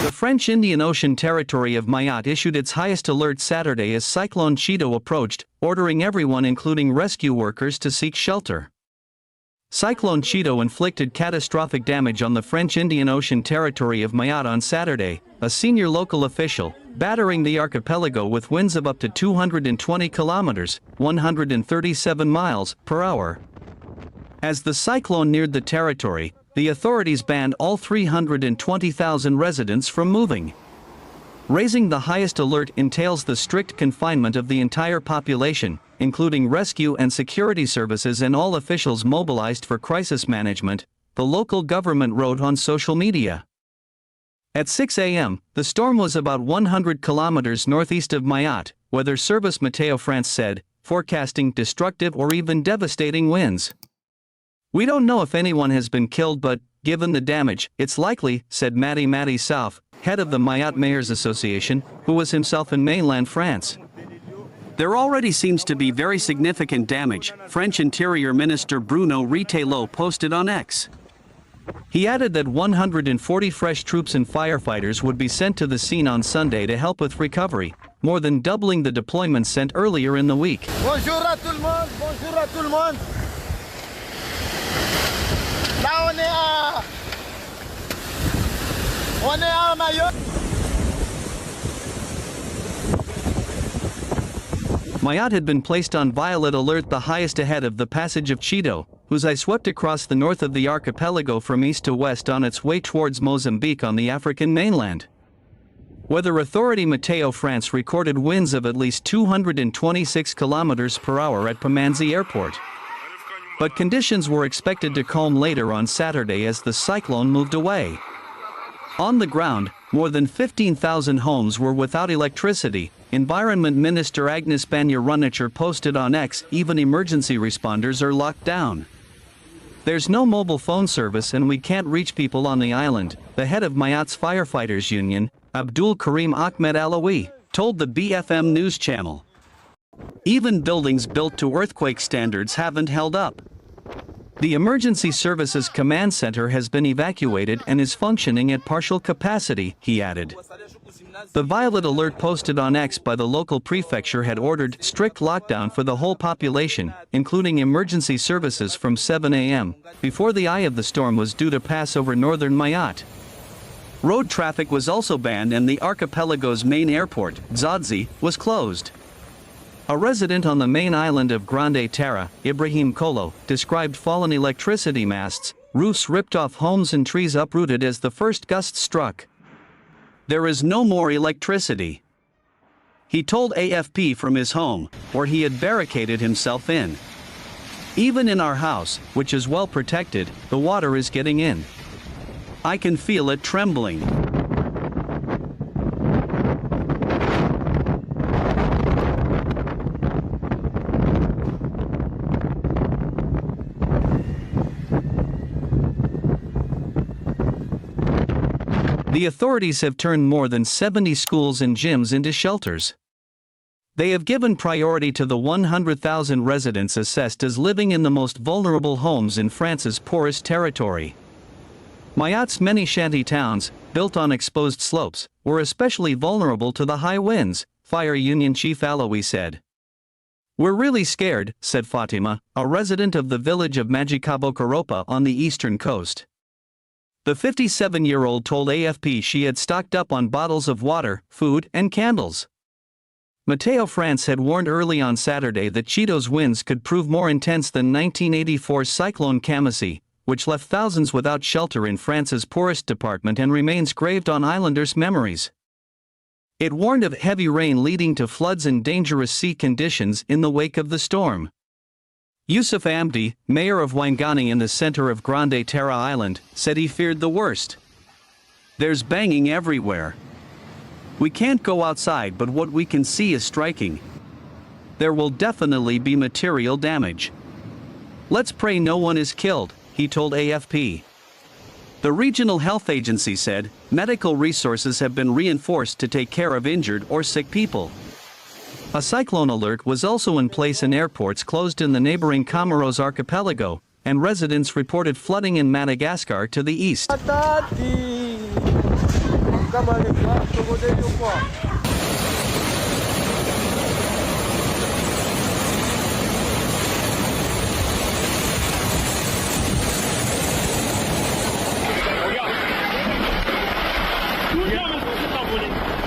The French Indian Ocean territory of Mayotte issued its highest alert Saturday as Cyclone Chido approached, ordering everyone including rescue workers to seek shelter. Cyclone Chido inflicted catastrophic damage on the French Indian Ocean territory of Mayotte on Saturday, a senior local official, battering the archipelago with winds of up to 220 kilometers, 137 miles per hour. As the cyclone neared the territory, the authorities banned all 320,000 residents from moving. Raising the highest alert entails the strict confinement of the entire population, including rescue and security services and all officials mobilized for crisis management, the local government wrote on social media. At 6 a.m., the storm was about 100 kilometers northeast of Mayotte, Weather Service Meteo France said, forecasting destructive or even devastating winds. "We don't know if anyone has been killed, but, given the damage, it's likely," said Matty South, head of the Mayotte Mayors Association, who was himself in mainland France. "There already seems to be very significant damage," French Interior Minister Bruno Retailleau posted on X. He added that 140 fresh troops and firefighters would be sent to the scene on Sunday to help with recovery, more than doubling the deployments sent earlier in the week. Bonjour à tout le monde, bonjour à tout le monde. Là on est à Mayotte. Mayotte had been placed on violet alert, the highest ahead of the passage of Chido, whose eye swept across the north of the archipelago from east to west on its way towards Mozambique on the African mainland. Weather authority Meteo France recorded winds of at least 226 kilometers per hour at Pamanzi Airport. But conditions were expected to calm later on Saturday as the cyclone moved away. On the ground, more than 15,000 homes were without electricity. Environment Minister Agnes Bannier-Runacher posted on X, even emergency responders are locked down. "There's no mobile phone service and we can't reach people on the island," the head of Mayotte's Firefighters Union, Abdul Karim Ahmed Alawi, told the BFM News channel. "Even buildings built to earthquake standards haven't held up. The Emergency Services Command Center has been evacuated and is functioning at partial capacity," he added. The violet alert posted on X by the local prefecture had ordered strict lockdown for the whole population, including emergency services from 7 a.m., before the eye of the storm was due to pass over northern Mayotte. Road traffic was also banned and the archipelago's main airport, Dzadzi, was closed. A resident on the main island of Grande Terre, Ibrahim Kolo, described fallen electricity masts, roofs ripped off, homes and trees uprooted as the first gusts struck. "There is no more electricity," he told AFP from his home, where he had barricaded himself in. "Even in our house, which is well protected, the water is getting in. I can feel it trembling." The authorities have turned more than 70 schools and gyms into shelters. They have given priority to the 100,000 residents assessed as living in the most vulnerable homes in France's poorest territory. Mayotte's many shanty towns, built on exposed slopes, were especially vulnerable to the high winds, Fire Union Chief Alawi said. "We're really scared," said Fatima, a resident of the village of Magicabo Karopa on the eastern coast. The 57-year-old told AFP she had stocked up on bottles of water, food, and candles. Meteo France had warned early on Saturday that Chido's winds could prove more intense than 1984's Cyclone Chido, which left thousands without shelter in France's poorest department and remains graved on islanders' memories. It warned of heavy rain leading to floods and dangerous sea conditions in the wake of the storm. Yusuf Amdi, mayor of Wangani in the center of Grande Terre Island, said he feared the worst. "There's banging everywhere. We can't go outside, but what we can see is striking. There will definitely be material damage. Let's pray no one is killed," he told AFP. The regional health agency said medical resources have been reinforced to take care of injured or sick people. A cyclone alert was also in place in airports closed in the neighboring Comoros archipelago, and residents reported flooding in Madagascar to the east. kama ni kwa tugodeni kwa. Regarde. Tout le monde est sur sa volée.